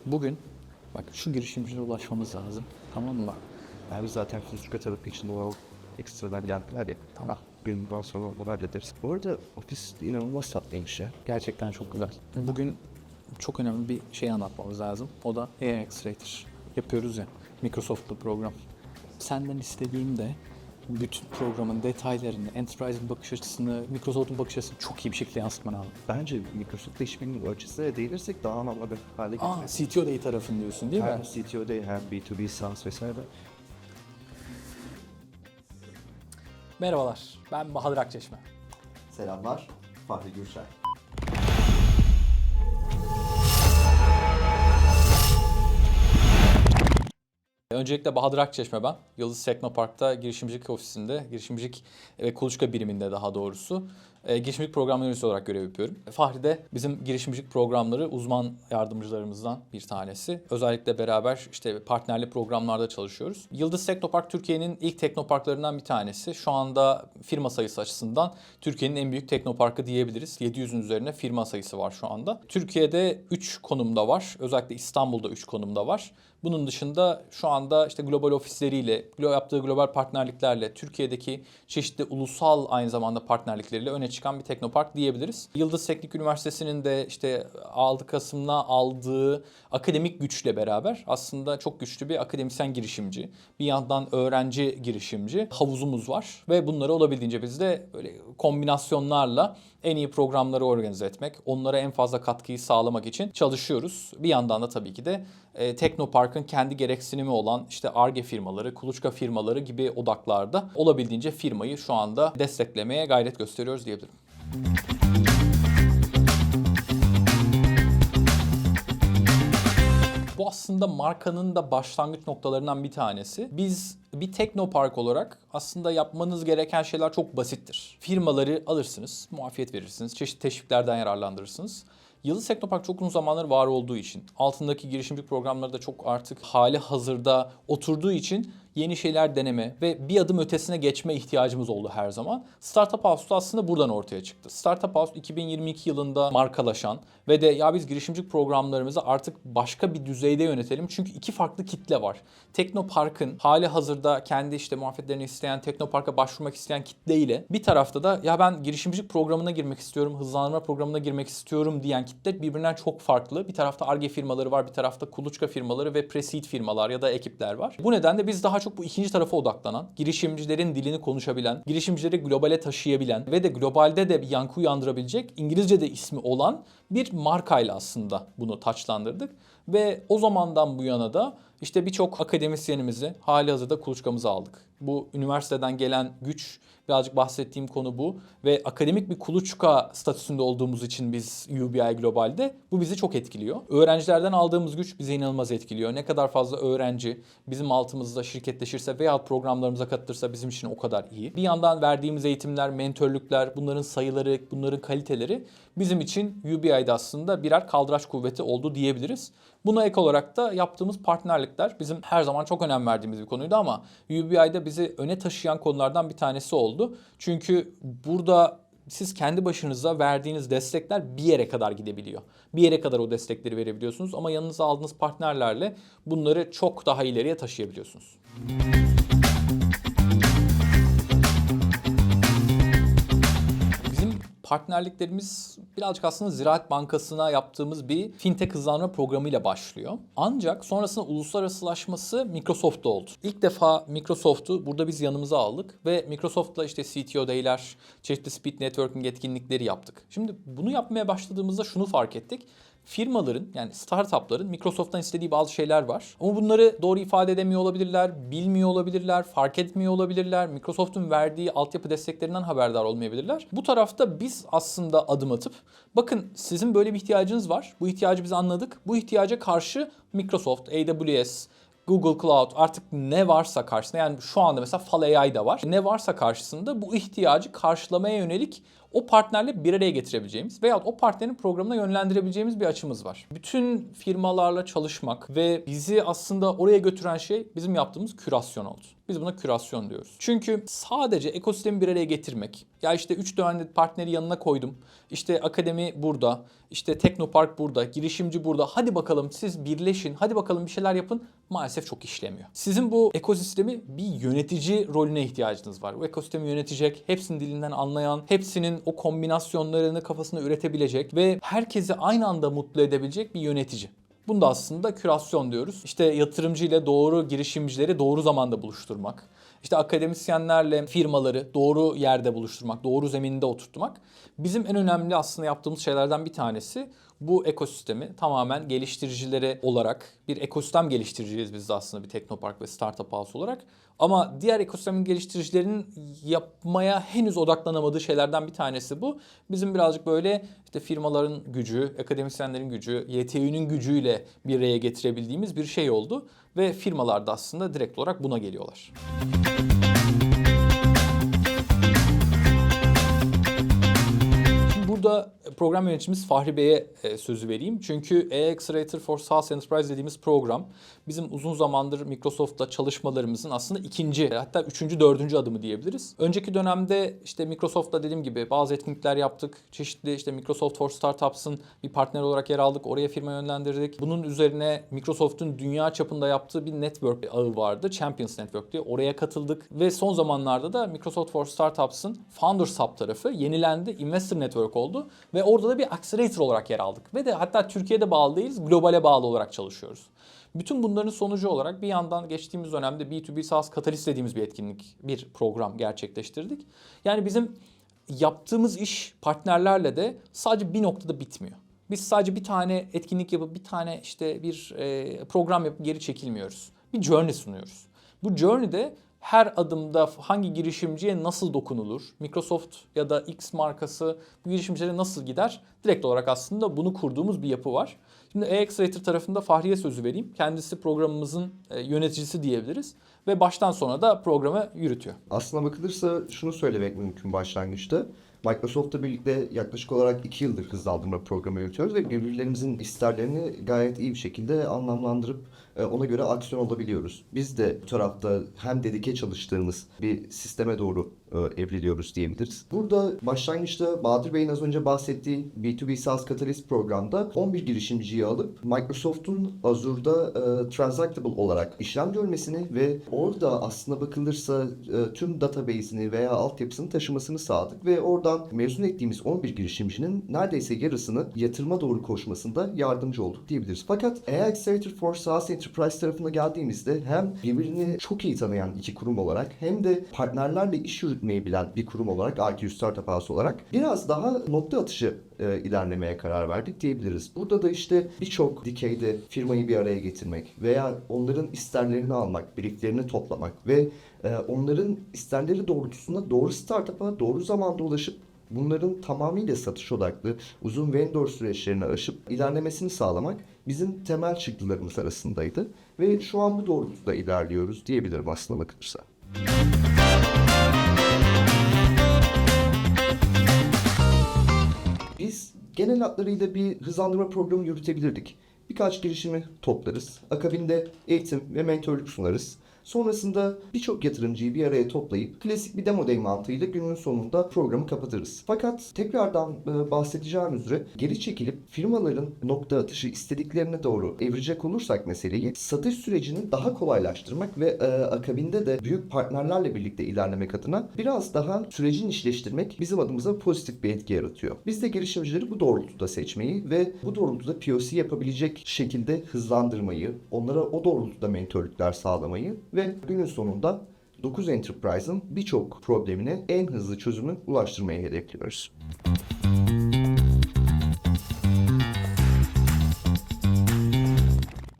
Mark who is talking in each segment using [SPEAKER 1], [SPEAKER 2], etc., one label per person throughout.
[SPEAKER 1] Bugün bak şu girişimcilere ulaşmamız lazım. Tamam mı?
[SPEAKER 2] Abi zaten Flusuka tarafı için o ekstradan geldiler ya. Tamam. Günden sonra onu hallederiz. Bu arada ofis inanılmaz tatlıymış ya.
[SPEAKER 1] Gerçekten çok güzel. Bugün çok önemli bir şey anlatmamız lazım. O da AI Accelerator. Yapıyoruz ya. Microsoft'lu program. Senden istediğim de bütün programın detaylarını, Enterprise'in bakış açısını, Microsoft'un bakış açısını çok iyi bir şekilde yansıtman lazım.
[SPEAKER 2] Bence Microsoft'la işbirliğinin ölçüsüne değilirsek daha anlamlı hale
[SPEAKER 1] Aa,
[SPEAKER 2] gelir.
[SPEAKER 1] CTO Day tarafın diyorsun değil mi?
[SPEAKER 2] Hem CTO'da hem B2B SaaS vesaire.
[SPEAKER 3] Merhabalar, ben Bahadır Akçeşme.
[SPEAKER 4] Selamlar, Fahri Gürşen.
[SPEAKER 3] Öncelikle Bahadır Akçeşme ben. Yıldız Teknopark'ta girişimcilik ofisinde, girişimcilik ve kuluçka biriminde daha doğrusu girişimcilik programları yöneticisi olarak görev yapıyorum. Fahri de bizim girişimcilik programları uzman yardımcılarımızdan bir tanesi. Özellikle beraber işte partnerli programlarda çalışıyoruz. Yıldız Teknopark Türkiye'nin ilk teknoparklarından bir tanesi. Şu anda firma sayısı açısından Türkiye'nin en büyük teknoparkı diyebiliriz. 700'ün üzerine firma sayısı var şu anda. Türkiye'de 3 konumda var. Özellikle İstanbul'da 3 konumda var. Bunun dışında şu anda işte global ofisleriyle, yaptığı global partnerliklerle, Türkiye'deki çeşitli ulusal aynı zamanda partnerlikleriyle öne çıkan bir teknopark diyebiliriz. Yıldız Teknik Üniversitesi'nin de işte 6 Kasım'da aldığı akademik güçle beraber aslında çok güçlü bir akademisyen girişimci, bir yandan öğrenci girişimci havuzumuz var ve bunları olabildiğince biz de böyle kombinasyonlarla en iyi programları organize etmek, onlara en fazla katkıyı sağlamak için çalışıyoruz. Bir yandan da tabii ki de Teknopark'ın kendi gereksinimi olan işte Ar-Ge firmaları, kuluçka firmaları gibi odaklarda olabildiğince firmayı şu anda desteklemeye gayret gösteriyoruz diyebilirim. Bu aslında markanın da başlangıç noktalarından bir tanesi. Biz bir teknopark olarak aslında yapmanız gereken şeyler çok basittir. Firmaları alırsınız, muafiyet verirsiniz, çeşitli teşviklerden yararlandırırsınız. Yıldız Teknopark çok uzun zamandır var olduğu için, altındaki girişimcilik programları da çok artık hali hazırda oturduğu için yeni şeyler deneme ve bir adım ötesine geçme ihtiyacımız oldu her zaman. Startup House aslında buradan ortaya çıktı. Startup House 2022 yılında markalaşan ve de ya biz girişimcilik programlarımızı artık başka bir düzeyde yönetelim. Çünkü iki farklı kitle var. Teknopark'ın hali hazırda kendi işte muafiyetlerini isteyen, Teknopark'a başvurmak isteyen kitle ile bir tarafta da ya ben girişimcilik programına girmek istiyorum, hızlandırma programına girmek istiyorum diyen kitle birbirinden çok farklı. Bir tarafta Ar-Ge firmaları var, bir tarafta kuluçka firmaları ve pre-seed firmalar ya da ekipler var. Bu nedenle biz daha çok bu ikinci tarafa odaklanan, girişimcilerin dilini konuşabilen, girişimcileri globale taşıyabilen ve de globalde de bir yankı uyandırabilecek İngilizce'de ismi olan bir markayla aslında bunu taçlandırdık. Ve o zamandan bu yana da işte birçok akademisyenimizi halihazırda kuluçkamıza aldık. Bu üniversiteden gelen güç, birazcık bahsettiğim konu bu. Ve akademik bir kuluçka statüsünde olduğumuz için biz UBI Global'de bu bizi çok etkiliyor. Öğrencilerden aldığımız güç bizi inanılmaz etkiliyor. Ne kadar fazla öğrenci bizim altımızda şirketleşirse veya programlarımıza katılırsa bizim için o kadar iyi. Bir yandan verdiğimiz eğitimler, mentörlükler, bunların sayıları, bunların kaliteleri bizim için UBI'de aslında birer kaldıraç kuvveti oldu diyebiliriz. Buna ek olarak da yaptığımız partnerlikler bizim her zaman çok önem verdiğimiz bir konuydu ama UBI'de bizi öne taşıyan konulardan bir tanesi oldu. Çünkü burada siz kendi başınıza verdiğiniz destekler bir yere kadar gidebiliyor. Bir yere kadar o destekleri verebiliyorsunuz ama yanınıza aldığınız partnerlerle bunları çok daha ileriye taşıyabiliyorsunuz. Partnerliklerimiz birazcık aslında Ziraat Bankası'na yaptığımız bir fintech hızlandırma programıyla başlıyor. Ancak sonrasında uluslararasılaşması Microsoft'ta oldu. İlk defa Microsoft'u burada biz yanımıza aldık ve Microsoft'la işte CTO Day'ler, çeşitli speed networking etkinlikleri yaptık. Şimdi bunu yapmaya başladığımızda şunu fark ettik. Firmaların yani startupların Microsoft'tan istediği bazı şeyler var. Ama bunları doğru ifade edemiyor olabilirler, bilmiyor olabilirler, fark etmiyor olabilirler. Microsoft'un verdiği altyapı desteklerinden haberdar olmayabilirler. Bu tarafta biz aslında adım atıp bakın sizin böyle bir ihtiyacınız var. Bu ihtiyacı biz anladık. Bu ihtiyaca karşı Microsoft, AWS, Google Cloud artık ne varsa karşısında yani şu anda mesela Fal AI da var. Ne varsa karşısında bu ihtiyacı karşılamaya yönelik o partnerle bir araya getirebileceğimiz veyahut o partnerin programına yönlendirebileceğimiz bir açımız var. Bütün firmalarla çalışmak ve bizi aslında oraya götüren şey bizim yaptığımız kürasyon oldu. Biz buna kürasyon diyoruz. Çünkü sadece ekosistemi bir araya getirmek, ya işte 3 tane partneri yanına koydum, işte akademi burada, işte Teknopark burada, girişimci burada, hadi bakalım siz birleşin, hadi bakalım bir şeyler yapın, maalesef çok işlemiyor. Sizin bu ekosistemi bir yönetici rolüne ihtiyacınız var. Bu ekosistemi yönetecek, hepsinin dilinden anlayan, hepsinin o kombinasyonlarını kafasında üretebilecek ve herkesi aynı anda mutlu edebilecek bir yönetici. Bunu da aslında kürasyon diyoruz. İşte yatırımcı ile doğru girişimcileri doğru zamanda buluşturmak. İşte akademisyenlerle firmaları doğru yerde buluşturmak, doğru zeminde oturtmak. Bizim en önemli aslında yaptığımız şeylerden bir tanesi bu ekosistemi tamamen geliştiricileri olarak bir ekosistem geliştireceğiz biz de aslında bir Teknopark ve Startup House olarak. Ama diğer ekosistemin geliştiricilerinin yapmaya henüz odaklanamadığı şeylerden bir tanesi bu. Bizim birazcık böyle işte firmaların gücü, akademisyenlerin gücü, YTÜ'nün gücüyle bir araya getirebildiğimiz bir şey oldu. Ve firmalar da aslında direkt olarak buna geliyorlar. Burada program yöneticimiz Fahri Bey'e sözü vereyim. Çünkü Accelerator for SaaS Enterprise dediğimiz program bizim uzun zamandır Microsoft'la çalışmalarımızın aslında ikinci hatta üçüncü, dördüncü adımı diyebiliriz. Önceki dönemde işte Microsoft'la dediğim gibi bazı etkinlikler yaptık. Çeşitli işte Microsoft for Startups'ın bir partner olarak yer aldık. Oraya firma yönlendirdik. Bunun üzerine Microsoft'un dünya çapında yaptığı bir network ağı vardı. Champions Network diye. Oraya katıldık. Ve son zamanlarda da Microsoft for Startups'ın Founders Hub tarafı yenilendi. Investor Network oldu. Ve orada da bir accelerator olarak yer aldık. Ve de hatta Türkiye'de bağlı değiliz, globale bağlı olarak çalışıyoruz. Bütün bunların sonucu olarak bir yandan geçtiğimiz dönemde B2B SaaS Catalyst dediğimiz bir etkinlik, bir program gerçekleştirdik. Yani bizim yaptığımız iş partnerlerle de sadece bir noktada bitmiyor. Biz sadece bir tane etkinlik yapıp bir tane işte bir program yapıp geri çekilmiyoruz. Bir journey sunuyoruz. Bu journey'de her adımda hangi girişimciye nasıl dokunulur? Microsoft ya da X markası bu girişimcilere nasıl gider? Direkt olarak aslında bunu kurduğumuz bir yapı var. Şimdi Accelerator tarafında Fahri'ye sözü vereyim. Kendisi programımızın yöneticisi diyebiliriz. Ve baştan sona da programı yürütüyor.
[SPEAKER 2] Aslına bakılırsa şunu söylemek mümkün başlangıçta. Microsoft'la birlikte yaklaşık olarak 2 yıldır hızlandırma programı yürütüyoruz ve birbirlerimizin isterlerini gayet iyi bir şekilde anlamlandırıp ona göre aksiyon alabiliyoruz. Biz de bu tarafta hem dedike çalıştığımız bir sisteme doğru evriliyoruz diyebiliriz. Burada başlangıçta Bahadır Bey'in az önce bahsettiği B2B SaaS Catalyst programda 11 girişimciyi alıp Microsoft'un Azure'da transactable olarak işlem görmesini ve orada aslına bakılırsa tüm database'ini veya altyapısını taşımasını sağladık ve oradan mezun ettiğimiz 11 girişimcinin neredeyse yarısını yatırıma doğru koşmasında yardımcı olduk diyebiliriz. Fakat Accelerator for SaaS Enterprise tarafına geldiğimizde hem birbirini çok iyi tanıyan iki kurum olarak hem de partnerlerle iş yürütmeyi bilen bir kurum olarak IQ Startup House olarak biraz daha nokta atışı ilerlemeye karar verdik diyebiliriz. Burada da işte birçok dikeyde firmayı bir araya getirmek veya onların isterlerini almak, brieflerini toplamak ve onların isterleri doğrultusunda doğru startup'a doğru zamanda ulaşıp bunların tamamıyla satış odaklı uzun vendor süreçlerini aşıp ilerlemesini sağlamak bizim temel çıktılarımız arasındaydı. Ve şu an bu doğrultuda ilerliyoruz diyebilirim aslına bakılırsa. Biz genel hatlarıyla bir hızlandırma programı yürütebilirdik. Birkaç girişimi toplarız. Akabinde eğitim ve mentörlük sunarız. Sonrasında birçok yatırımcıyı bir araya toplayıp klasik bir demo day mantığıyla günün sonunda programı kapatırız. Fakat tekrardan bahsedeceğim üzere geri çekilip firmaların nokta atışı istediklerine doğru evirecek olursak meseleyi satış sürecini daha kolaylaştırmak ve akabinde de büyük partnerlerle birlikte ilerlemek adına biraz daha sürecin işleştirmek bizim adımıza pozitif bir etki yaratıyor. Biz de girişimcileri bu doğrultuda seçmeyi ve bu doğrultuda POC yapabilecek şekilde hızlandırmayı, onlara o doğrultuda mentörlükler sağlamayı ve günün sonunda 9 Enterprise'ın birçok problemine en hızlı çözümü ulaştırmayı hedefliyoruz.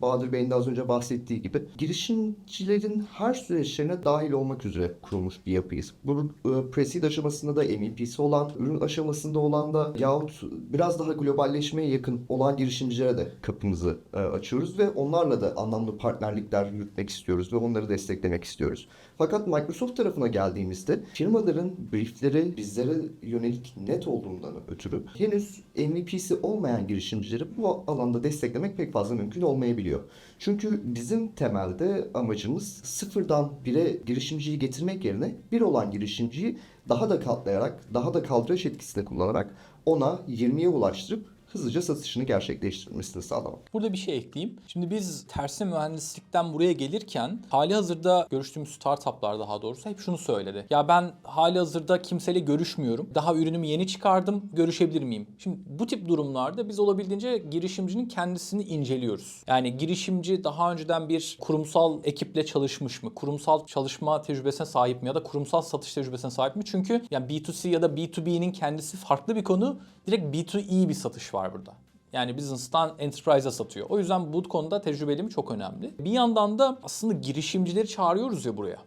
[SPEAKER 2] Bahadır Bey'in de az önce bahsettiği gibi girişimcilerin her süreçlerine dahil olmak üzere kurulmuş bir yapıyız. Bu pre-seed aşamasında da, MVP'si olan, ürün aşamasında olan da yahut biraz daha globalleşmeye yakın olan girişimcilere de kapımızı açıyoruz ve onlarla da anlamlı partnerlikler yürütmek istiyoruz ve onları desteklemek istiyoruz. Fakat Microsoft tarafına geldiğimizde firmaların briefleri bizlere yönelik net olduğundan ötürü henüz MVP'si olmayan girişimcileri bu alanda desteklemek pek fazla mümkün olmayabiliyor. Çünkü bizim temelde amacımız sıfırdan bire girişimciyi getirmek yerine bir olan girişimciyi daha da katlayarak, daha da kaldıraç etkisini kullanarak ona 20'ye ulaştırıp hızlıca satışını gerçekleştirmesini sağlamak.
[SPEAKER 3] Burada bir şey ekleyeyim. Şimdi biz tersine mühendislikten buraya gelirken hali hazırda görüştüğümüz startuplar daha doğrusu hep şunu söyledi. Ya ben hali hazırda kimseyle görüşmüyorum. Daha ürünümü yeni çıkardım. Görüşebilir miyim? Şimdi bu tip durumlarda biz olabildiğince girişimcinin kendisini inceliyoruz. Yani girişimci daha önceden bir kurumsal ekiple çalışmış mı? Kurumsal çalışma tecrübesine sahip mi? Ya da kurumsal satış tecrübesine sahip mi? Çünkü yani B2C ya da B2B'nin kendisi farklı bir konu. Direkt B2E bir satış var burada. Yani business'tan enterprise'a satıyor. O yüzden bu konuda tecrübeliğim çok önemli. Bir yandan da aslında girişimcileri çağırıyoruz ya buraya.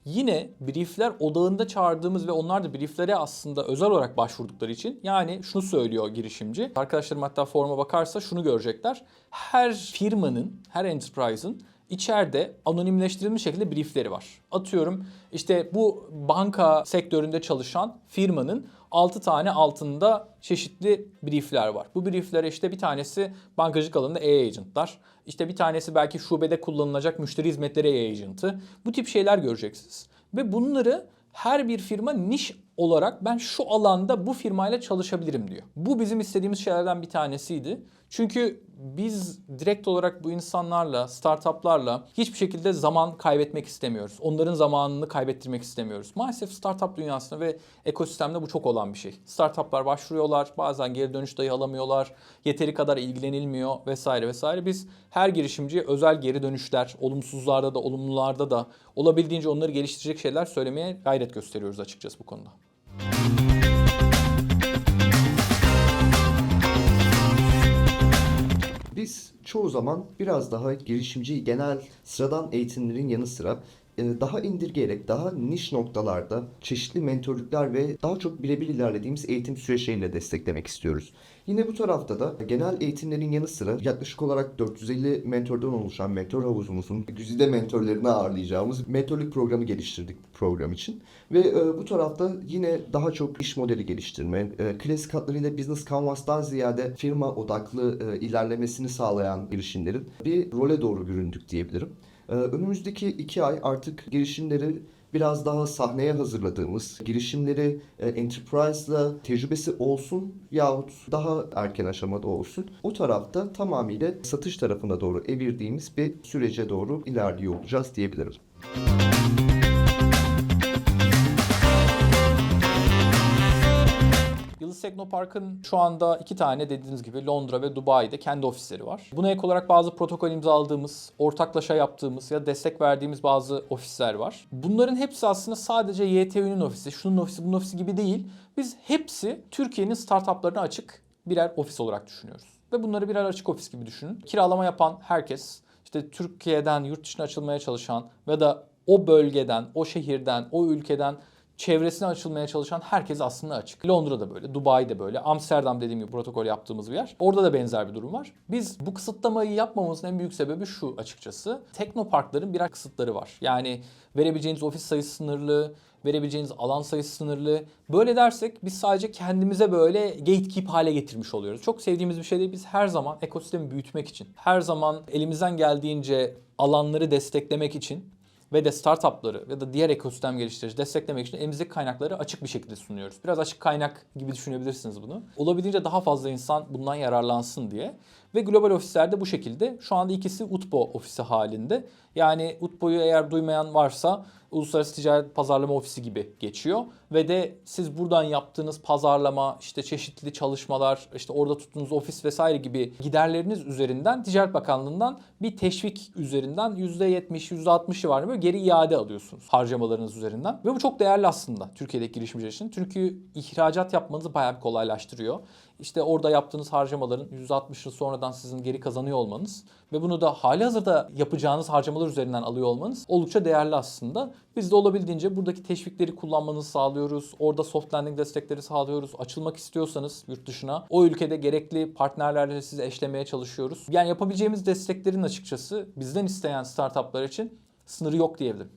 [SPEAKER 3] Yine briefler odağında çağırdığımız ve onlar da brieflere aslında özel olarak başvurdukları için yani şunu söylüyor girişimci. Arkadaşlarım hatta foruma bakarsa şunu görecekler. Her firmanın, her enterprise'ın İçeride anonimleştirilmiş şekilde briefleri var. Atıyorum işte bu banka sektöründe çalışan firmanın 6 tane altında çeşitli briefler var. Bu brieflere işte bir tanesi bankacılık alanında e-agent'lar. İşte bir tanesi belki şubede kullanılacak müşteri hizmetleri e-agent'ı. Bu tip şeyler göreceksiniz. Ve bunları her bir firma niş olarak ben şu alanda bu firmayla çalışabilirim diyor. Bu bizim istediğimiz şeylerden bir tanesiydi. Çünkü biz direkt olarak bu insanlarla, startuplarla hiçbir şekilde zaman kaybetmek istemiyoruz. Onların zamanını kaybettirmek istemiyoruz. Maalesef startup dünyasında ve ekosistemde bu çok olan bir şey. Startuplar başvuruyorlar, bazen geri dönüş dahi alamıyorlar, yeteri kadar ilgilenilmiyor vesaire vesaire. Biz her girişimciye özel geri dönüşler, olumsuzlarda da, olumlularda da olabildiğince onları geliştirecek şeyler söylemeye gayret gösteriyoruz açıkçası bu konuda.
[SPEAKER 2] Biz çoğu zaman biraz daha girişimci genel sıradan eğitimlerin yanı sıra daha indirgeyerek, daha niş noktalarda çeşitli mentörlükler ve daha çok birebir ilerlediğimiz eğitim süreçleriyle desteklemek istiyoruz. Yine bu tarafta da genel eğitimlerin yanı sıra yaklaşık olarak 450 mentordan oluşan mentor havuzumuzun güzide mentorlarını ağırlayacağımız mentorluk programı geliştirdik bu program için. Ve bu tarafta yine daha çok iş modeli geliştirme, klasik hatlarıyla Business Canvas'tan ziyade firma odaklı ilerlemesini sağlayan girişimlerin bir role doğru büründük diyebilirim. Önümüzdeki 2 ay artık girişimleri biraz daha sahneye hazırladığımız, girişimleri enterprise'la tecrübesi olsun yahut daha erken aşamada olsun, o tarafta tamamıyla satış tarafına doğru evirdiğimiz bir sürece doğru ilerliyor olacağız diyebilirim.
[SPEAKER 3] Yıldız Teknopark'ın şu anda 2 tane dediğiniz gibi Londra ve Dubai'de kendi ofisleri var. Buna ek olarak bazı protokol imzaladığımız, ortaklaşa yaptığımız ya destek verdiğimiz bazı ofisler var. Bunların hepsi aslında sadece YTÜ'nün ofisi, şunun ofisi, bunun ofisi gibi değil. Biz hepsi Türkiye'nin startuplarına açık birer ofis olarak düşünüyoruz. Ve bunları birer açık ofis gibi düşünün. Kiralama yapan herkes, işte Türkiye'den yurt dışına açılmaya çalışan ve da o bölgeden, o şehirden, o ülkeden çevresine açılmaya çalışan herkes aslında açık. Londra'da böyle, Dubai'de böyle, Amsterdam dediğim gibi protokol yaptığımız bir yer. Orada da benzer bir durum var. Biz bu kısıtlamayı yapmamamızın en büyük sebebi şu açıkçası. Teknoparkların birer kısıtları var. Yani verebileceğiniz ofis sayısı sınırlı, verebileceğiniz alan sayısı sınırlı. Böyle dersek biz sadece kendimize böyle gatekeep hale getirmiş oluyoruz. Çok sevdiğimiz bir şey değil. Biz her zaman ekosistemi büyütmek için, her zaman elimizden geldiğince alanları desteklemek için ve de startupları ya da diğer ekosistem geliştirici desteklemek için elimizdeki kaynakları açık bir şekilde sunuyoruz. Biraz açık kaynak gibi düşünebilirsiniz bunu. Olabildiğince daha fazla insan bundan yararlansın diye. Ve global ofislerde bu şekilde. Şu anda ikisi UTPO ofisi halinde. Yani UTPO'yu eğer duymayan varsa Uluslararası Ticaret Pazarlama Ofisi gibi geçiyor. Ve de siz buradan yaptığınız pazarlama, işte çeşitli çalışmalar, işte orada tuttuğunuz ofis vesaire gibi giderleriniz üzerinden Ticaret Bakanlığı'ndan bir teşvik üzerinden %70, %60 civarında böyle geri iade alıyorsunuz harcamalarınız üzerinden. Ve bu çok değerli aslında Türkiye'deki girişimciler için. Çünkü ihracat yapmanızı bayağı bir kolaylaştırıyor. işte orada yaptığınız harcamaların %60'ını sonradan sizin geri kazanıyor olmanız ve bunu da halihazırda yapacağınız harcamalar üzerinden alıyor olmanız oldukça değerli aslında. Biz de olabildiğince buradaki teşvikleri kullanmanızı sağlıyoruz. Orada soft landing destekleri sağlıyoruz. Açılmak istiyorsanız yurt dışına o ülkede gerekli partnerlerle sizi eşlemeye çalışıyoruz. Yani yapabileceğimiz desteklerin açıkçası bizden isteyen startuplar için sınırı yok diyebilirim.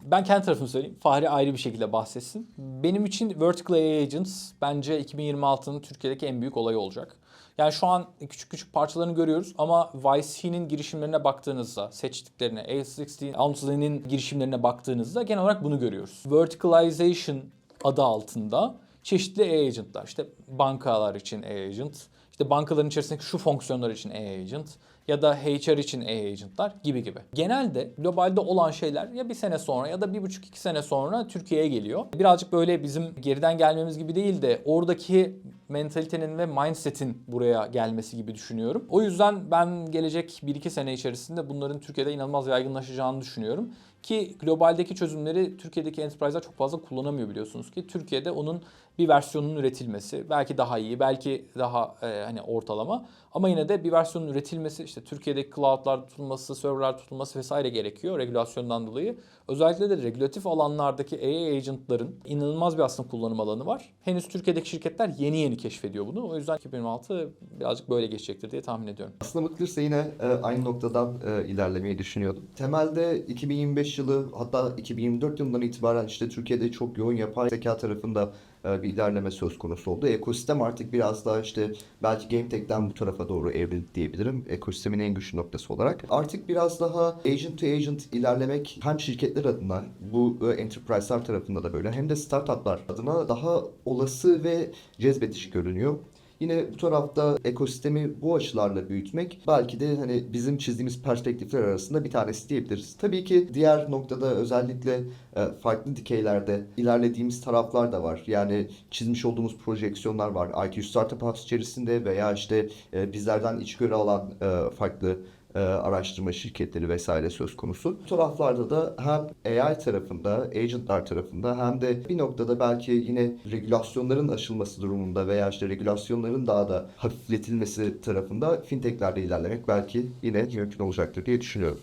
[SPEAKER 3] Ben kendi tarafımı söyleyeyim. Fahri ayrı bir şekilde bahsetsin. Benim için Vertical AI Agents bence 2026'nın Türkiye'deki en büyük olayı olacak. Yani şu an küçük küçük parçalarını görüyoruz ama YC'nin girişimlerine baktığınızda, seçtiklerine, A16, Anthony'nin girişimlerine baktığınızda genel olarak bunu görüyoruz. Verticalization adı altında çeşitli AI agentlar. İşte bankalar için AI agent, işte bankaların içerisindeki şu fonksiyonlar için AI agent ya da HR için AI agentlar gibi. Genelde globalde olan şeyler ya bir sene sonra ya da 1,5-2 sene sonra Türkiye'ye geliyor. Birazcık böyle bizim geriden gelmemiz gibi değil de oradaki mentalitenin ve mindset'in buraya gelmesi gibi düşünüyorum. O yüzden ben gelecek 1-2 sene içerisinde bunların Türkiye'de inanılmaz yaygınlaşacağını düşünüyorum. Ki globaldeki çözümleri Türkiye'deki enterprise'lar çok fazla kullanamıyor biliyorsunuz ki. Türkiye'de onun bir versiyonunun üretilmesi belki daha iyi, belki daha hani ortalama ama yine de bir versiyonun üretilmesi, işte Türkiye'deki cloud'lar tutulması, serverlar tutulması vesaire gerekiyor regülasyondan dolayı. Özellikle de regülatif alanlardaki AI agent'ların inanılmaz bir aslında kullanım alanı var. Henüz Türkiye'deki şirketler yeni keşfediyor bunu. O yüzden 2026 birazcık böyle geçecektir diye tahmin ediyorum.
[SPEAKER 2] Aslında bakılırsa yine aynı noktadan ilerlemeyi düşünüyordum. Temelde 2025 yılı, hatta 2024 yılından itibaren işte Türkiye'de çok yoğun yapay zeka tarafında bir ilerleme söz konusu oldu. Ekosistem artık biraz daha işte belki GameTech'ten bu tarafa doğru evrildi diyebilirim. Ekosistemin en güçlü noktası olarak. Artık biraz daha agent to agent ilerlemek hem şirketler adına, bu enterprise'lar tarafında da böyle, hem de startuplar adına daha olası ve cezbedici görünüyor. Yine bu tarafta ekosistemi bu açılarla büyütmek belki de hani bizim çizdiğimiz perspektifler arasında bir tanesi diyebiliriz. Tabii ki diğer noktada özellikle farklı dikeylerde ilerlediğimiz taraflar da var. Yani çizmiş olduğumuz projeksiyonlar var. IQ Startup House içerisinde veya işte bizlerden içgörü alan farklı araştırma şirketleri vesaire söz konusu. Bu taraflarda da hem AI tarafında, agentlar tarafında hem de bir noktada belki yine regülasyonların aşılması durumunda veya işte regülasyonların daha da hafifletilmesi tarafında fintechlerde ilerlemek belki yine mümkün olacaktır diye düşünüyorum.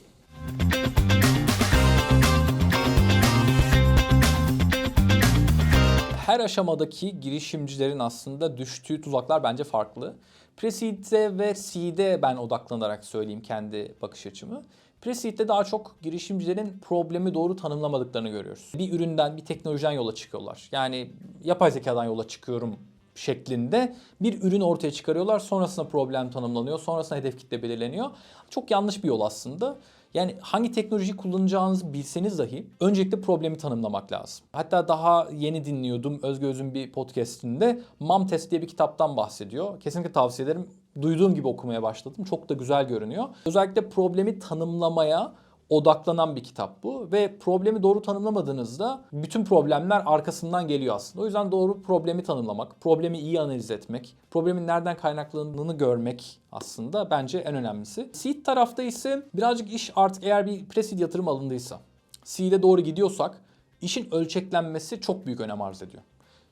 [SPEAKER 3] Her aşamadaki girişimcilerin aslında düştüğü tuzaklar bence farklı. Pre-seed'de ve seed'e ben odaklanarak söyleyeyim kendi bakış açımı. Pre-seed'de daha çok girişimcilerin problemi doğru tanımlamadıklarını görüyoruz. Bir üründen, bir teknolojiden yola çıkıyorlar. Yani yapay zekadan yola çıkıyorum şeklinde bir ürün ortaya çıkarıyorlar. Sonrasında problem tanımlanıyor. Sonrasında hedef kitle belirleniyor. Çok yanlış bir yol aslında. Yani hangi teknolojiyi kullanacağınızı bilseniz dahi öncelikle problemi tanımlamak lazım. Hatta daha yeni dinliyordum Özge Öz'ün bir podcastinde Mom Test diye bir kitaptan bahsediyor. Kesinlikle tavsiye ederim. Duyduğum gibi okumaya başladım. Çok da güzel görünüyor. Özellikle problemi tanımlamaya odaklanan bir kitap bu ve problemi doğru tanımlamadığınızda bütün problemler arkasından geliyor aslında. O yüzden doğru problemi tanımlamak, problemi iyi analiz etmek, problemin nereden kaynaklandığını görmek aslında bence en önemlisi. Seed tarafta ise birazcık iş artık eğer bir pre-seed yatırım alındıysa, seed'e doğru gidiyorsak işin ölçeklenmesi çok büyük önem arz ediyor.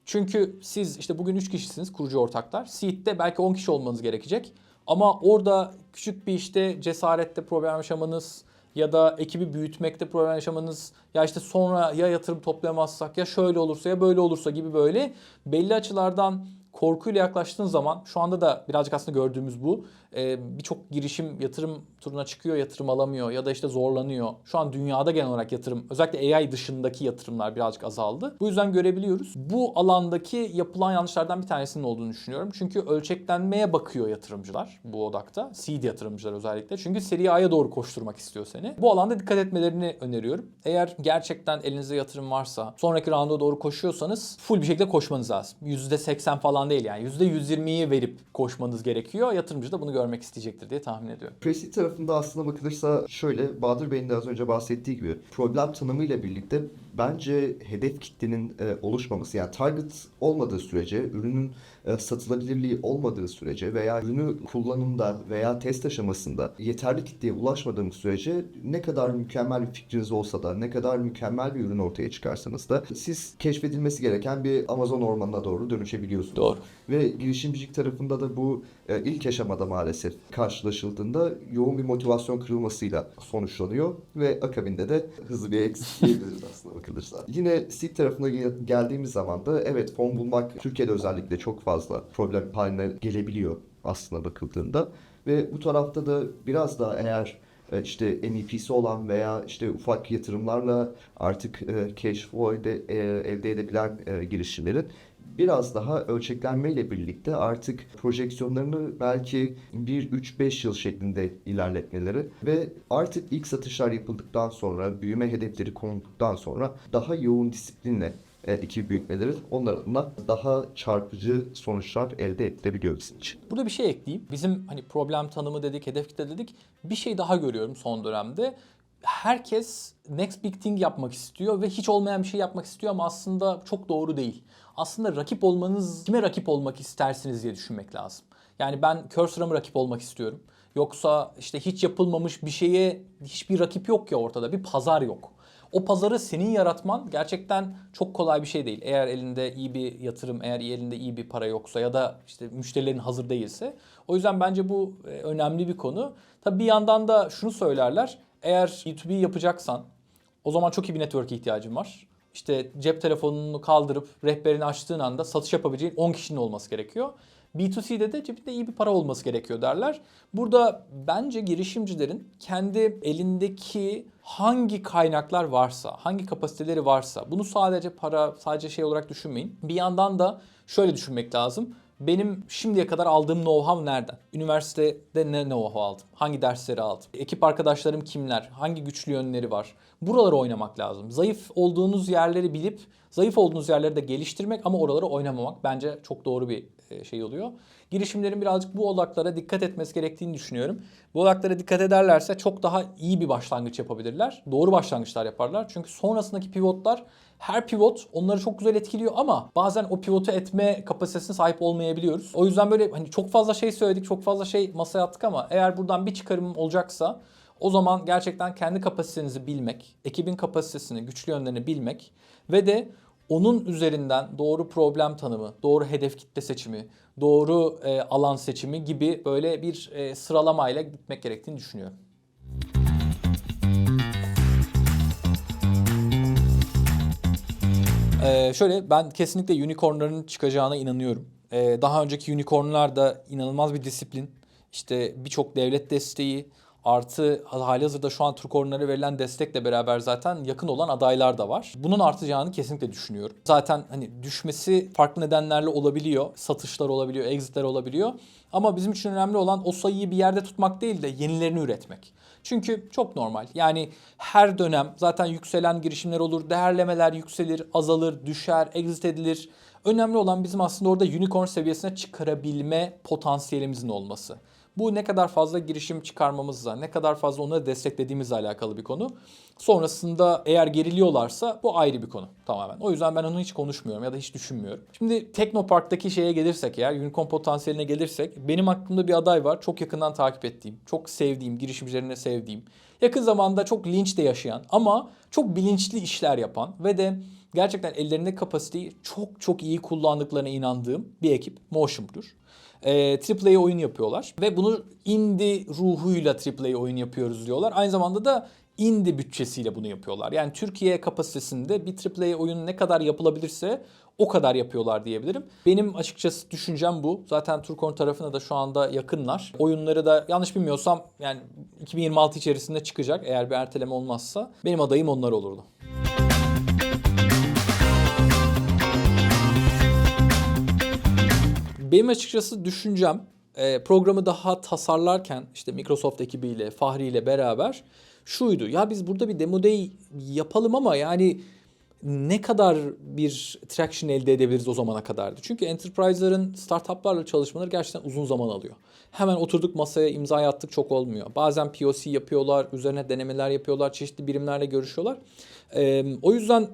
[SPEAKER 3] Çünkü siz işte bugün 3 kişisiniz kurucu ortaklar. Seed'de belki 10 kişi olmanız gerekecek. Ama orada küçük bir işte cesarette problem yaşamanız ya da ekibi büyütmekte problem yaşamanız, ya işte sonra ya yatırım toplayamazsak, ya şöyle olursa, ya böyle olursa gibi böyle belli açılardan korkuyla yaklaştığın zaman, şu anda da birazcık aslında gördüğümüz bu. Birçok girişim yatırım turuna çıkıyor, yatırım alamıyor ya da işte zorlanıyor. Şu an dünyada genel olarak yatırım, özellikle AI dışındaki yatırımlar birazcık azaldı. Bu yüzden görebiliyoruz. Bu alandaki yapılan yanlışlardan bir tanesinin olduğunu düşünüyorum. Çünkü ölçeklenmeye bakıyor yatırımcılar bu odakta. Seed yatırımcılar özellikle. Çünkü seri A'ya doğru koşturmak istiyor seni. Bu alanda dikkat etmelerini öneriyorum. Eğer gerçekten elinizde yatırım varsa, sonraki rounda doğru koşuyorsanız full bir şekilde koşmanız lazım. %80 falan %90 değil yani %120'yi verip koşmanız gerekiyor. Yatırımcı da bunu görmek isteyecektir diye tahmin ediyorum.
[SPEAKER 2] Prestij tarafında aslına bakılırsa şöyle, Bahadır Bey'in de az önce bahsettiği gibi problem tanımıyla birlikte bence hedef kitlenin oluşmaması, yani target olmadığı sürece, ürünün satılabilirliği olmadığı sürece veya ürünü kullanımda veya test aşamasında yeterli kitleye ulaşmadığımız sürece ne kadar mükemmel bir fikriniz olsa da, ne kadar mükemmel bir ürün ortaya çıkarsanız da siz keşfedilmesi gereken bir Amazon ormanına doğru dönüşebiliyorsunuz.
[SPEAKER 3] Doğru.
[SPEAKER 2] Ve girişimcilik tarafında da bu ilk aşamada maalesef karşılaşıldığında yoğun bir motivasyon kırılmasıyla sonuçlanıyor ve akabinde de hızlı bir exit diyebiliriz aslında bakılırsa. Yine seed tarafına geldiğimiz zaman da evet, fon bulmak Türkiye'de özellikle çok fazla problem haline gelebiliyor aslında bakıldığında ve bu tarafta da biraz daha eğer işte MEP'si olan veya işte ufak yatırımlarla artık cash flow elde edebilen girişimlerin biraz daha ölçeklenmeyle birlikte artık projeksiyonlarını belki 1-3-5 yıl şeklinde ilerletmeleri ve artık ilk satışlar yapıldıktan sonra, büyüme hedefleri konulduktan sonra daha yoğun disiplinle ekibi büyütmeleri onlar adına daha çarpıcı sonuçlar elde edebiliyor bizim için.
[SPEAKER 3] Burada bir şey ekleyeyim. Bizim hani problem tanımı dedik, hedef kitle dedik. Bir şey daha görüyorum son dönemde. Herkes next big thing yapmak istiyor ve hiç olmayan bir şey yapmak istiyor ama aslında çok doğru değil. Aslında rakip olmanız, kime rakip olmak istersiniz diye düşünmek lazım. Yani ben Cursor'a mı rakip olmak istiyorum? Yoksa işte hiç yapılmamış bir şeye hiçbir rakip yok ya ortada, bir pazar yok. O pazarı senin yaratman gerçekten çok kolay bir şey değil. Eğer elinde iyi bir yatırım, eğer elinde iyi bir para yoksa ya da işte müşterilerin hazır değilse. O yüzden bence bu önemli bir konu. Tabii bir yandan da şunu söylerler. Eğer B2B yapacaksan o zaman çok iyi bir network ihtiyacın var. İşte cep telefonunu kaldırıp rehberini açtığın anda satış yapabileceğin 10 kişinin olması gerekiyor. B2C'de de cebinde iyi bir para olması gerekiyor derler. Burada bence girişimcilerin kendi elindeki hangi kaynaklar varsa, hangi kapasiteleri varsa bunu sadece para, sadece şey olarak düşünmeyin. Bir yandan da şöyle düşünmek lazım. Benim şimdiye kadar aldığım know-how nereden? Üniversitede ne know-how aldım? Hangi dersleri aldım? Ekip arkadaşlarım kimler? Hangi güçlü yönleri var? Buraları oynamak lazım. Zayıf olduğunuz yerleri bilip zayıf olduğunuz yerleri de geliştirmek ama oraları oynamamak bence çok doğru bir şey oluyor. Girişimlerin birazcık bu odaklara dikkat etmesi gerektiğini düşünüyorum. Bu odaklara dikkat ederlerse çok daha iyi bir başlangıç yapabilirler. Doğru başlangıçlar yaparlar. Çünkü sonrasındaki pivotlar, her pivot onları çok güzel etkiliyor ama bazen o pivotu etme kapasitesine sahip olmayabiliyoruz. O yüzden böyle hani çok fazla şey söyledik, çok fazla şey masaya attık ama eğer buradan bir çıkarımım olacaksa o zaman gerçekten kendi kapasitenizi bilmek, ekibin kapasitesini, güçlü yönlerini bilmek ve de onun üzerinden doğru problem tanımı, doğru hedef kitle seçimi, doğru alan seçimi gibi böyle bir sıralamayla gitmek gerektiğini düşünüyorum. Şöyle ben kesinlikle unicornların çıkacağına inanıyorum. Daha önceki unicornlar da inanılmaz bir disiplin. İşte birçok devlet desteği artı halihazırda şu an Turkornlara verilen destekle beraber zaten yakın olan adaylar da var. Bunun artacağını kesinlikle düşünüyorum. Zaten hani düşmesi farklı nedenlerle olabiliyor. Satışlar olabiliyor, exitler olabiliyor. Ama bizim için önemli olan o sayıyı bir yerde tutmak değil de yenilerini üretmek. Çünkü çok normal. Yani her dönem zaten yükselen girişimler olur, değerlemeler yükselir, azalır, düşer, exit edilir. Önemli olan bizim aslında orada unicorn seviyesine çıkarabilme potansiyelimizin olması. Bu ne kadar fazla girişim çıkarmamızla, ne kadar fazla onları desteklediğimizle alakalı bir konu. Sonrasında eğer geriliyorlarsa bu ayrı bir konu tamamen. O yüzden ben onu hiç konuşmuyorum ya da hiç düşünmüyorum. Şimdi Teknopark'taki şeye gelirsek eğer, unicorn potansiyeline gelirsek benim aklımda bir aday var. Çok yakından takip ettiğim, çok sevdiğim, girişimcilerini sevdiğim. Yakın zamanda çok linçte yaşayan ama çok bilinçli işler yapan ve de gerçekten ellerinde kapasiteyi çok çok iyi kullandıklarına inandığım bir ekip Motion Blur. AAA oyun yapıyorlar ve bunu indie ruhuyla AAA oyun yapıyoruz diyorlar. Aynı zamanda da indie bütçesiyle bunu yapıyorlar. Yani Türkiye kapasitesinde bir AAA oyun ne kadar yapılabilirse o kadar yapıyorlar diyebilirim. Benim açıkçası düşüncem bu. Zaten Turkorn tarafına da şu anda yakınlar. Oyunları da yanlış bilmiyorsam yani 2026 içerisinde çıkacak eğer bir erteleme olmazsa. Benim adayım onlar olurdu. Benim açıkçası düşüncem programı daha tasarlarken işte Microsoft ekibiyle, Fahri ile beraber şuydu. Ya biz burada bir demo day yapalım ama yani ne kadar bir traction elde edebiliriz o zamana kadardı. Çünkü enterprise'ların startuplarla çalışmaları gerçekten uzun zaman alıyor. Hemen oturduk masaya imzayı attık çok olmuyor. Bazen POC yapıyorlar, üzerine denemeler yapıyorlar, çeşitli birimlerle görüşüyorlar. O yüzden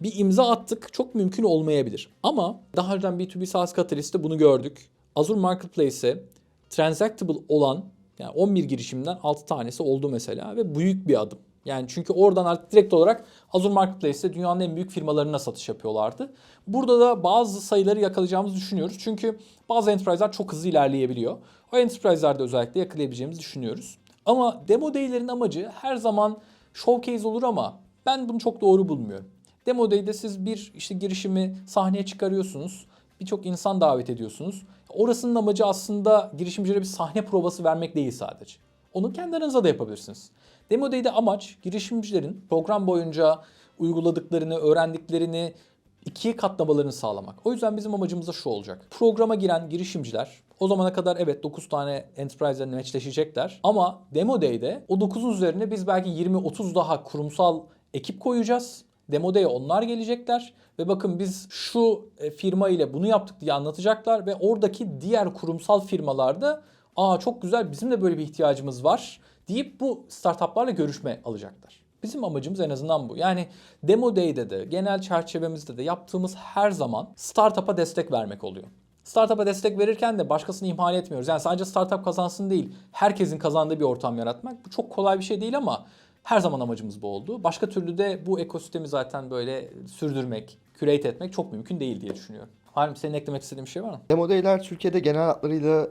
[SPEAKER 3] bir imza attık çok mümkün olmayabilir. Ama daha önceden B2B SaaS Catalyst'te bunu gördük. Azure Marketplace'e transactable olan yani 11 girişimden 6 tanesi oldu mesela ve büyük bir adım. Yani çünkü oradan artık direkt olarak Azure Marketplace'te dünyanın en büyük firmalarına satış yapıyorlardı. Burada da bazı sayıları yakalayacağımızı düşünüyoruz. Çünkü bazı enterprise'lar çok hızlı ilerleyebiliyor. O enterprise'larda özellikle yakalayabileceğimizi düşünüyoruz. Ama demo day'lerin amacı her zaman showcase olur ama ben bunu çok doğru bulmuyorum. Demo day'de siz bir işte girişimi sahneye çıkarıyorsunuz. Birçok insan davet ediyorsunuz. Orasının amacı aslında girişimcilere bir sahne provası vermek değil sadece. Onu kendi aranızda da yapabilirsiniz. Demo Day'de amaç girişimcilerin program boyunca uyguladıklarını, öğrendiklerini ikiye katlamalarını sağlamak. O yüzden bizim amacımız da şu olacak. Programa giren girişimciler o zamana kadar evet 9 tane enterprise ile matchleşecekler. Ama Demo Day'de o 9'un üzerine biz belki 20-30 daha kurumsal ekip koyacağız. Demo Day'e onlar gelecekler ve bakın biz şu firma ile bunu yaptık diye anlatacaklar ve oradaki diğer kurumsal firmalarda çok güzel bizim de böyle bir ihtiyacımız var deyip bu startuplarla görüşme alacaklar. Bizim amacımız en azından bu. Yani Demo Day'de de genel çerçevemizde de yaptığımız her zaman startup'a destek vermek oluyor. Startup'a destek verirken de başkasını ihmal etmiyoruz. Yani sadece startup kazansın değil, herkesin kazandığı bir ortam yaratmak. Bu çok kolay bir şey değil ama her zaman amacımız bu oldu. Başka türlü de bu ekosistemi zaten böyle sürdürmek, curate etmek çok mümkün değil diye düşünüyorum. Halim senin eklemek istediğin bir şey var mı?
[SPEAKER 2] Demo Day'ler Türkiye'de genel hatlarıyla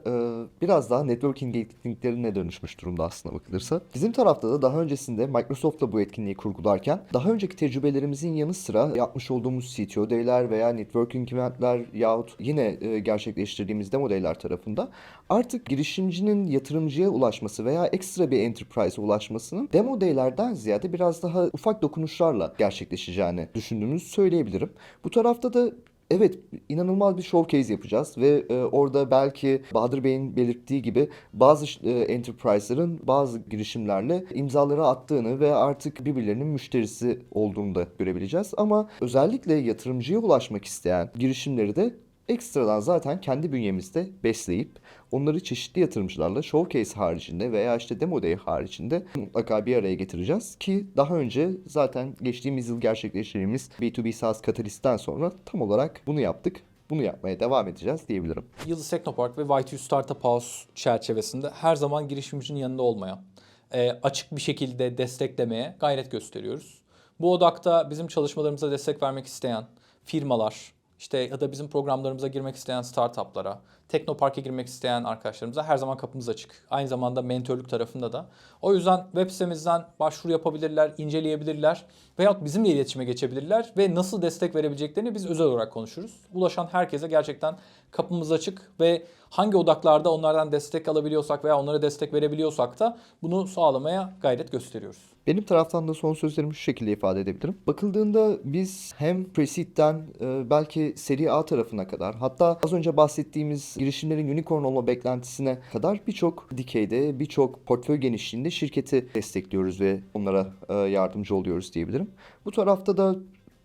[SPEAKER 2] biraz daha networking etkinliklerine dönüşmüş durumda aslında bakılırsa. Bizim tarafta da daha öncesinde Microsoft'la bu etkinliği kurgularken daha önceki tecrübelerimizin yanı sıra yapmış olduğumuz CTO Day'ler veya networking eventler yahut yine gerçekleştirdiğimiz Demo Day'ler tarafında artık girişimcinin yatırımcıya ulaşması veya ekstra bir enterprise'a ulaşmasının Demo Day'lerden ziyade biraz daha ufak dokunuşlarla gerçekleşeceğini düşündüğümüzü söyleyebilirim. Bu tarafta da evet, inanılmaz bir showcase yapacağız ve orada belki Bahadır Bey'in belirttiği gibi bazı enterprise'ların bazı girişimlerle imzaları attığını ve artık birbirlerinin müşterisi olduğunu da görebileceğiz. Ama özellikle yatırımcıya ulaşmak isteyen girişimleri de ekstradan zaten kendi bünyemizde besleyip onları çeşitli yatırımcılarla showcase haricinde veya işte demo day haricinde mutlaka bir araya getireceğiz ki daha önce zaten geçtiğimiz yıl gerçekleştirdiğimiz B2B SaaS Catalyst'ten sonra tam olarak bunu yaptık. Bunu yapmaya devam edeceğiz diyebilirim.
[SPEAKER 3] Yıldız Teknopark ve Y2 Startup House çerçevesinde her zaman girişimcinin yanında olmaya, açık bir şekilde desteklemeye gayret gösteriyoruz. Bu odakta bizim çalışmalarımıza destek vermek isteyen firmalar, İşte ya da bizim programlarımıza girmek isteyen startuplara, Teknopark'a girmek isteyen arkadaşlarımıza her zaman kapımız açık. Aynı zamanda mentörlük tarafında da. O yüzden web sitemizden başvuru yapabilirler, inceleyebilirler veyahut bizimle iletişime geçebilirler ve nasıl destek verebileceklerini biz özel olarak konuşuruz. Ulaşan herkese gerçekten kapımız açık ve hangi odaklarda onlardan destek alabiliyorsak veya onlara destek verebiliyorsak da bunu sağlamaya gayret gösteriyoruz.
[SPEAKER 2] Benim taraftan da son sözlerimi şu şekilde ifade edebilirim. Bakıldığında biz hem Pre-Seed'den belki seri A tarafına kadar hatta az önce bahsettiğimiz girişimlerin unicorn olma beklentisine kadar birçok dikeyde, birçok portföy genişliğinde şirketi destekliyoruz ve onlara yardımcı oluyoruz diyebilirim. Bu tarafta da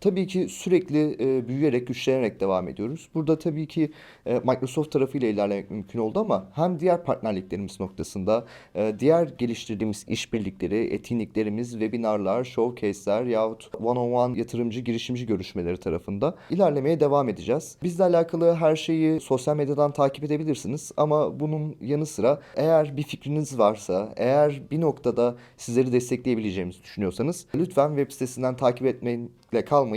[SPEAKER 2] tabii ki sürekli büyüyerek, güçlenerek devam ediyoruz. Burada tabii ki Microsoft tarafıyla ilerlemek mümkün oldu ama hem diğer partnerliklerimiz noktasında, diğer geliştirdiğimiz işbirlikleri, etkinliklerimiz, webinarlar, showcase'ler yahut one-on-one yatırımcı, girişimci görüşmeleri tarafında ilerlemeye devam edeceğiz. Bizle alakalı her şeyi sosyal medyadan takip edebilirsiniz ama bunun yanı sıra eğer bir fikriniz varsa, eğer bir noktada sizleri destekleyebileceğimizi düşünüyorsanız lütfen web sitesinden takip etmekle kalmayın.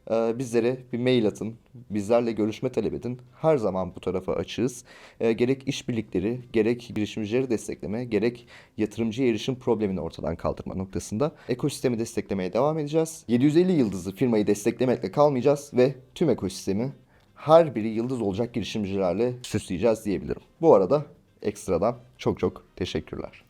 [SPEAKER 2] Bizlere bir mail atın, bizlerle görüşme talep edin. Her zaman bu tarafa açığız. Gerek işbirlikleri, gerek girişimcileri destekleme, gerek yatırımcıya erişim problemini ortadan kaldırma noktasında ekosistemi desteklemeye devam edeceğiz. 750 yıldızlı firmayı desteklemekle kalmayacağız ve tüm ekosistemi her biri yıldız olacak girişimcilerle süsleyeceğiz diyebilirim. Bu arada ekstradan çok teşekkürler.